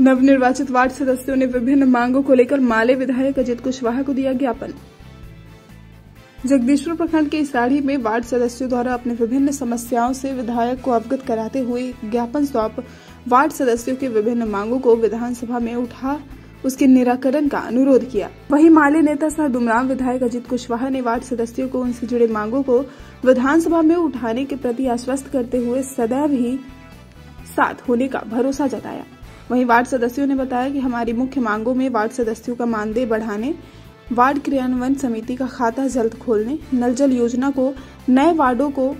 नवनिर्वाचित वार्ड सदस्यों ने विभिन्न मांगों को लेकर माले विधायक अजित कुशवाहा को दिया ज्ञापन। जगदीशपुर प्रखंड के इसाढ़ी में वार्ड सदस्यों द्वारा अपने विभिन्न समस्याओं से विधायक को अवगत कराते हुए ज्ञापन सौंप वार्ड सदस्यों के विभिन्न मांगों को विधानसभा में उठा उसके निराकरण का अनुरोध किया। वहीं माले नेता सह डुमरांव विधायक अजित कुशवाहा ने वार्ड सदस्यों को उनसे जुड़े मांगों को विधानसभा में उठाने के प्रति आश्वस्त करते हुए सदैव ही साथ होने का भरोसा जताया। वहीं वार्ड सदस्यों ने बताया कि हमारी मुख्य मांगों में वार्ड सदस्यों का मानदेय बढ़ाने, वार्ड क्रियान्वयन समिति का खाता जल्द खोलने, नल जल योजना को नए वार्डों को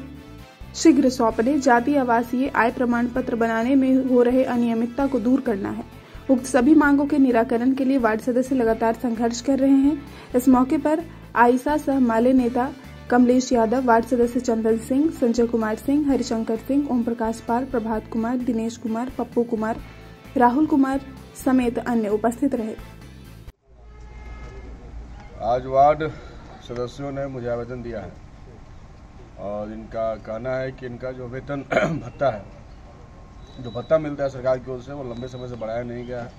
शीघ्र सौंपने, जातीय आवासीय आय प्रमाण पत्र बनाने में हो रहे अनियमितता को दूर करना है। उक्त सभी मांगों के निराकरण के लिए वार्ड सदस्य लगातार संघर्ष कर रहे हैं। इस मौके पर आयशा सह माले नेता कमलेश यादव, वार्ड सदस्य चंदन सिंह, संजय कुमार सिंह, हरिशंकर सिंह, ओम प्रकाश पाल, प्रभात कुमार, दिनेश कुमार, पप्पू कुमार, राहुल कुमार समेत अन्य उपस्थित रहे। आज वार्ड सदस्यों ने मुझे आवेदन दिया है और इनका कहना है कि इनका जो वेतन भत्ता है, जो भत्ता मिलता है सरकार की ओर से, वो लंबे समय से बढ़ाया नहीं गया है,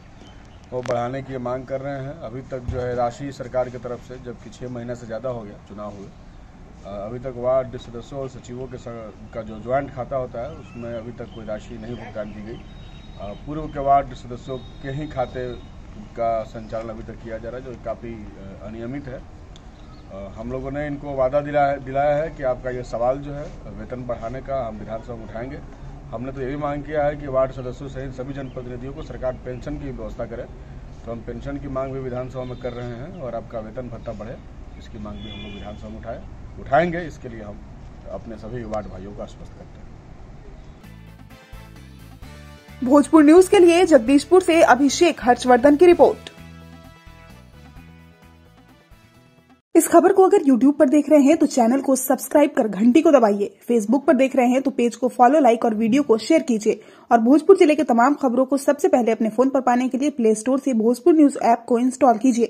वो बढ़ाने की मांग कर रहे हैं। अभी तक जो है राशि सरकार की तरफ से, जबकि 6 महीना से ज़्यादा हो गया चुनाव हुए, अभी तक वार्ड सदस्यों और सचिवों के का जो ज्वाइंट खाता होता है उसमें अभी तक कोई राशि नहीं भुगतान की गई। पूर्व के वार्ड सदस्यों के ही खाते का संचालन अभी तक किया जा रहा है, जो काफ़ी अनियमित है। हम लोगों ने इनको वादा दिलाया है कि आपका ये सवाल जो है वेतन बढ़ाने का हम विधानसभा में उठाएंगे। हमने तो ये भी मांग किया है कि वार्ड सदस्यों सहित सभी जनप्रतिनिधियों को सरकार पेंशन की व्यवस्था करे, तो हम पेंशन की मांग भी विधानसभा में कर रहे हैं और आपका वेतन भत्ता बढ़े, इसकी मांग भी हम लोग विधानसभा में उठाएंगे। इसके लिए हम अपने सभी वार्ड भाइयों को आश्वस्त करते हैं। भोजपुर न्यूज के लिए जगदीशपुर से अभिषेक हर्षवर्धन की रिपोर्ट। इस खबर को अगर YouTube पर देख रहे हैं तो चैनल को सब्सक्राइब कर घंटी को दबाइए। Facebook पर देख रहे हैं तो पेज को फॉलो, लाइक और वीडियो को शेयर कीजिए। और भोजपुर जिले के तमाम खबरों को सबसे पहले अपने फोन पर पाने के लिए प्ले स्टोर से भोजपुर न्यूज ऐप को इंस्टॉल कीजिए।